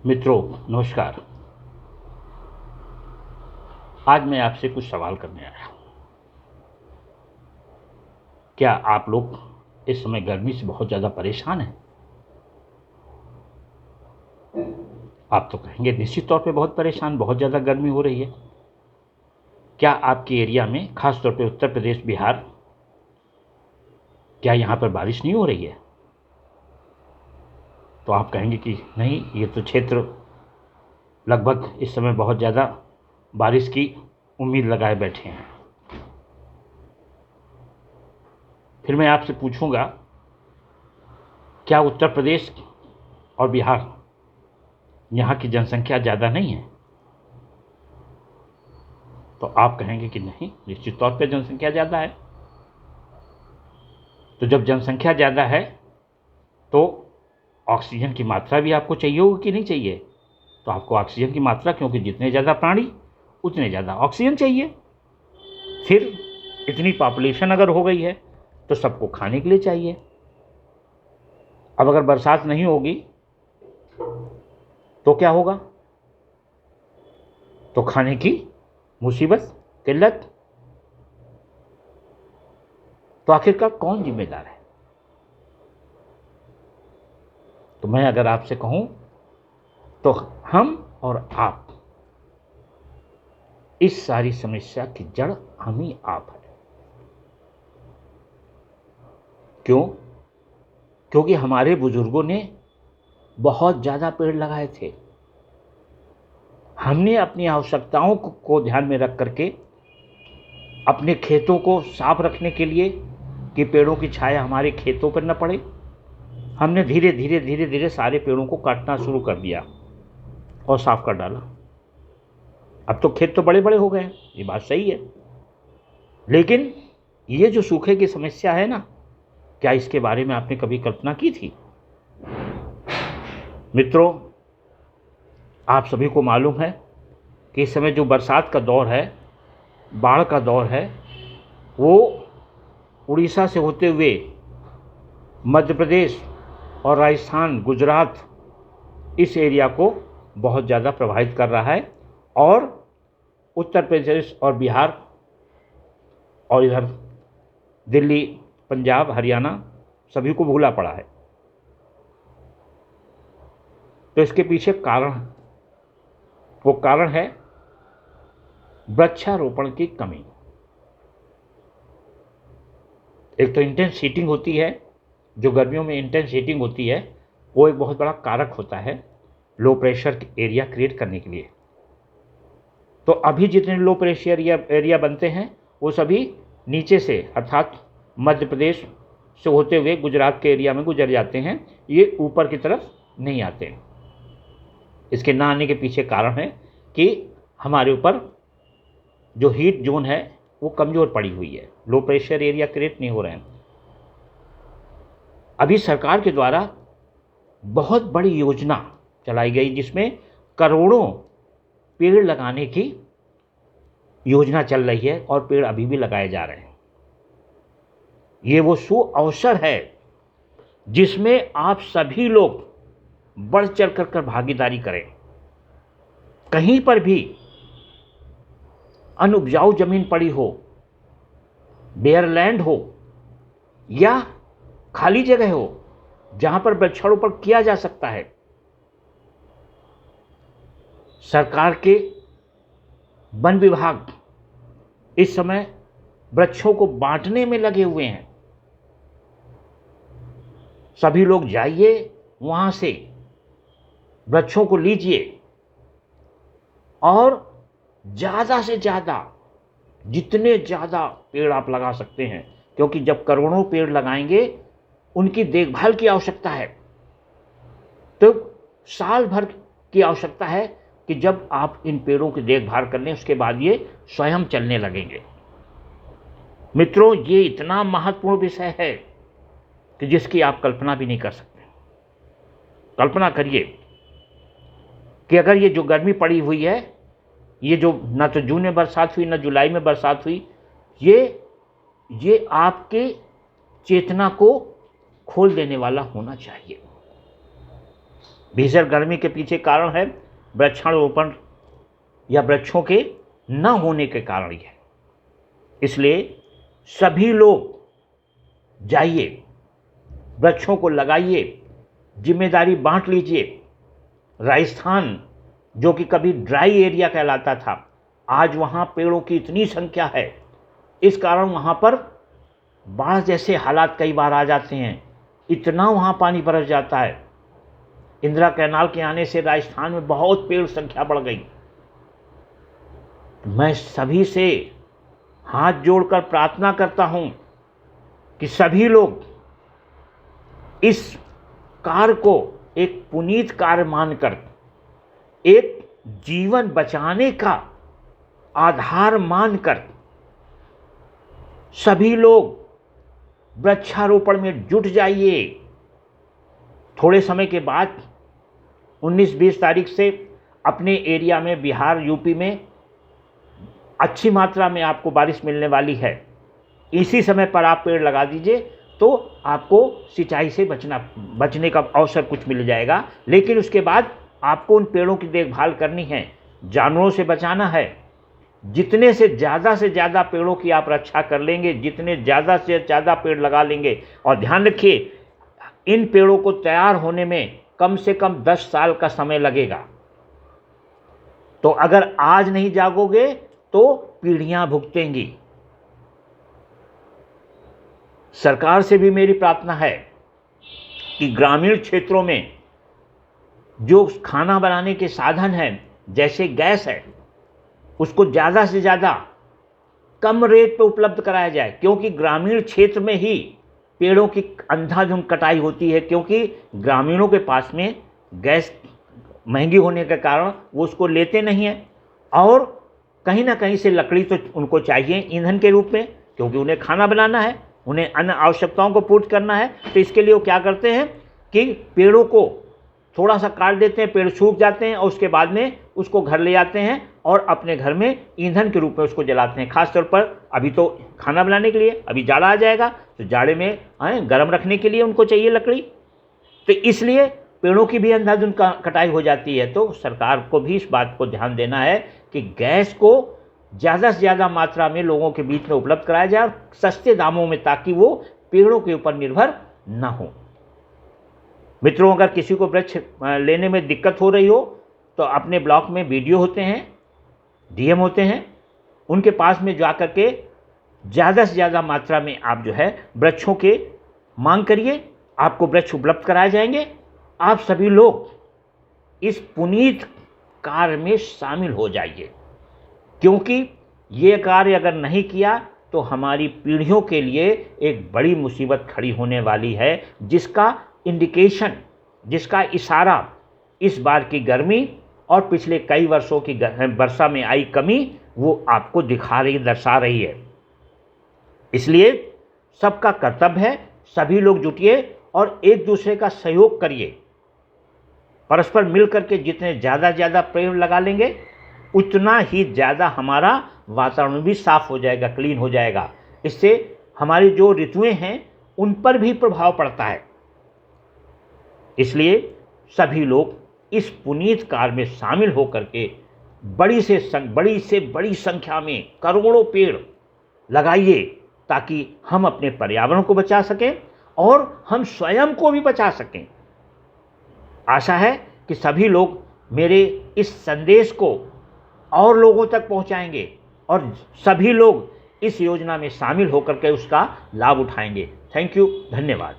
मित्रों नमस्कार। आज मैं आपसे कुछ सवाल करने आया। क्या आप लोग इस समय गर्मी से बहुत ज़्यादा परेशान हैं? आप तो कहेंगे निश्चित तौर पे बहुत परेशान, बहुत ज़्यादा गर्मी हो रही है। क्या आपके एरिया में, खास तौर पे उत्तर प्रदेश, बिहार, क्या यहाँ पर बारिश नहीं हो रही है? तो आप कहेंगे कि नहीं, ये तो क्षेत्र लगभग इस समय बहुत ज़्यादा बारिश की उम्मीद लगाए बैठे हैं। फिर मैं आपसे पूछूंगा, क्या उत्तर प्रदेश और बिहार, यहाँ की जनसंख्या ज़्यादा नहीं है? तो आप कहेंगे कि नहीं, निश्चित तौर पे जनसंख्या ज़्यादा है। तो जब जनसंख्या ज़्यादा है तो ऑक्सीजन की मात्रा भी आपको चाहिए होगी कि नहीं चाहिए? तो आपको ऑक्सीजन की मात्रा, क्योंकि जितने ज़्यादा प्राणी उतने ज़्यादा ऑक्सीजन चाहिए। फिर इतनी पॉपुलेशन अगर हो गई है तो सबको खाने के लिए चाहिए। अब अगर बरसात नहीं होगी तो क्या होगा? तो खाने की मुसीबत, किल्लत। तो आखिरकार कौन जिम्मेदार है? तो मैं अगर आपसे कहूं तो हम और आप, इस सारी समस्या की जड़ हम ही आप हैं। क्यों? क्योंकि हमारे बुजुर्गों ने बहुत ज़्यादा पेड़ लगाए थे। हमने अपनी आवश्यकताओं को ध्यान में रख करके अपने खेतों को साफ रखने के लिए, कि पेड़ों की छाया हमारे खेतों पर न पड़े, हमने धीरे धीरे धीरे धीरे सारे पेड़ों को काटना शुरू कर दिया और साफ कर डाला। अब तो खेत तो बड़े बड़े हो गए हैं, ये बात सही है। लेकिन ये जो सूखे की समस्या है ना, क्या इसके बारे में आपने कभी कल्पना की थी? मित्रों, आप सभी को मालूम है कि इस समय जो बरसात का दौर है, बाढ़ का दौर है, वो उड़ीसा से होते हुए मध्य प्रदेश और राजस्थान, गुजरात, इस एरिया को बहुत ज़्यादा प्रभावित कर रहा है, और उत्तर प्रदेश और बिहार और इधर दिल्ली, पंजाब, हरियाणा, सभी को भूला पड़ा है। तो इसके पीछे कारण, वो कारण है वृक्षारोपण की कमी। एक तो इंटेंस हीटिंग होती है, जो गर्मियों में इंटेंस हीटिंग होती है, वो एक बहुत बड़ा कारक होता है लो प्रेशर एरिया क्रिएट करने के लिए। तो अभी जितने लो प्रेशर एरिया बनते हैं वो सभी नीचे से, अर्थात मध्य प्रदेश से होते हुए गुजरात के एरिया में गुजर जाते हैं, ये ऊपर की तरफ नहीं आते। इसके ना आने के पीछे कारण है कि हमारे ऊपर जो हीट जोन है वो कमज़ोर पड़ी हुई है, लो प्रेशर एरिया क्रिएट नहीं हो रहे हैं। अभी सरकार के द्वारा बहुत बड़ी योजना चलाई गई, जिसमें करोड़ों पेड़ लगाने की योजना चल रही है, और पेड़ अभी भी लगाए जा रहे हैं। ये वो सुअवसर है जिसमें आप सभी लोग बढ़ चढ़ कर भागीदारी करें। कहीं पर भी अनउपजाऊ जमीन पड़ी हो, बेयर लैंड हो या खाली जगह हो, जहां पर वृक्षारोपण किया जा सकता है, सरकार के वन विभाग इस समय वृक्षों को बांटने में लगे हुए हैं। सभी लोग जाइए, वहां से वृक्षों को लीजिए और ज़्यादा से ज़्यादा, जितने ज़्यादा पेड़ आप लगा सकते हैं, क्योंकि जब करोड़ों पेड़ लगाएंगे उनकी देखभाल की आवश्यकता है। तो साल भर की आवश्यकता है कि जब आप इन पेड़ों की देखभाल कर लें, उसके बाद ये स्वयं चलने लगेंगे। मित्रों, ये इतना महत्वपूर्ण विषय है कि जिसकी आप कल्पना भी नहीं कर सकते। कल्पना करिए कि अगर ये जो गर्मी पड़ी हुई है, ये जो ना तो जून में बरसात हुई ना जुलाई में बरसात हुई, ये आपके चेतना को खोल देने वाला होना चाहिए। भीषण गर्मी के पीछे कारण है वृक्षारोपण या वृक्षों के न होने के कारण ही है। इसलिए सभी लोग जाइए, वृक्षों को लगाइए, जिम्मेदारी बांट लीजिए। राजस्थान जो कि कभी ड्राई एरिया कहलाता था, आज वहाँ पेड़ों की इतनी संख्या है, इस कारण वहाँ पर बाढ़ जैसे हालात कई बार आ जाते हैं, इतना वहाँ पानी बरस जाता है। इंदिरा कैनाल के आने से राजस्थान में बहुत पेड़ संख्या बढ़ गई। मैं सभी से हाथ जोड़कर प्रार्थना करता हूं कि सभी लोग इस कार्य को एक पुनीत कार्य मानकर, एक जीवन बचाने का आधार मानकर सभी लोग वृक्षारोपण में जुट जाइए। थोड़े समय के बाद 19-20 तारीख से अपने एरिया में, बिहार, यूपी में अच्छी मात्रा में आपको बारिश मिलने वाली है। इसी समय पर आप पेड़ लगा दीजिए तो आपको सिंचाई से बचने का अवसर कुछ मिल जाएगा। लेकिन उसके बाद आपको उन पेड़ों की देखभाल करनी है, जानवरों से बचाना है। जितने से ज़्यादा पेड़ों की आप रक्षा कर लेंगे, जितने ज़्यादा से ज़्यादा पेड़ लगा लेंगे, और ध्यान रखिए इन पेड़ों को तैयार होने में कम से कम 10 साल का समय लगेगा। तो अगर आज नहीं जागोगे तो पीढ़ियां भुगतेंगी। सरकार से भी मेरी प्रार्थना है कि ग्रामीण क्षेत्रों में जो खाना बनाने के साधन हैं, जैसे गैस है, उसको ज़्यादा से ज़्यादा कम रेट पर उपलब्ध कराया जाए, क्योंकि ग्रामीण क्षेत्र में ही पेड़ों की अंधाधुंध कटाई होती है। क्योंकि ग्रामीणों के पास में गैस महंगी होने के कारण वो उसको लेते नहीं हैं, और कहीं ना कहीं से लकड़ी तो उनको चाहिए ईंधन के रूप में, क्योंकि उन्हें खाना बनाना है, उन्हें अन्य आवश्यकताओं को पूर्ति करना है। तो इसके लिए वो क्या करते हैं कि पेड़ों को थोड़ा सा काट देते हैं, पेड़ सूख जाते हैं, और उसके बाद में उसको घर ले जाते हैं और अपने घर में ईंधन के रूप में उसको जलाते हैं। खासतौर पर अभी तो खाना बनाने के लिए, अभी जाड़ा आ जाएगा तो जाड़े में गर्म रखने के लिए उनको चाहिए लकड़ी। तो इसलिए पेड़ों की भी अंधाधुंध कटाई हो जाती है। तो सरकार को भी इस बात को ध्यान देना है कि गैस को ज़्यादा से ज़्यादा मात्रा में लोगों के बीच में उपलब्ध कराया जाए, और सस्ते दामों में, ताकि वो पेड़ों के ऊपर निर्भर न हो। मित्रों, अगर किसी को वृक्ष लेने में दिक्कत हो रही हो तो अपने ब्लॉक में वीडियो होते हैं, डीएम होते हैं, उनके पास में जा करके ज़्यादा से ज़्यादा मात्रा में आप जो है वृक्षों के मांग करिए, आपको वृक्ष उपलब्ध कराए जाएंगे। आप सभी लोग इस पुनीत कार्य में शामिल हो जाइए, क्योंकि ये कार्य अगर नहीं किया तो हमारी पीढ़ियों के लिए एक बड़ी मुसीबत खड़ी होने वाली है, जिसका इंडिकेशन, जिसका इशारा इस बार की गर्मी और पिछले कई वर्षों की वर्षा में आई कमी वो आपको दिखा रही, दर्शा रही है। इसलिए सबका कर्तव्य है, सभी लोग जुटिए और एक दूसरे का सहयोग करिए। परस्पर मिलकर के जितने ज़्यादा पेड़ लगा लेंगे, उतना ही ज़्यादा हमारा वातावरण भी साफ हो जाएगा, क्लीन हो जाएगा। इससे हमारी जो ऋतुएं हैं उन पर भी प्रभाव पड़ता है। इसलिए सभी लोग इस पुनीत कार्य में शामिल होकर के बड़ी से बड़ी संख्या में करोड़ों पेड़ लगाइए, ताकि हम अपने पर्यावरण को बचा सकें और हम स्वयं को भी बचा सकें। आशा है कि सभी लोग मेरे इस संदेश को और लोगों तक पहुंचाएंगे और सभी लोग इस योजना में शामिल होकर के उसका लाभ उठाएंगे। थैंक यू, धन्यवाद।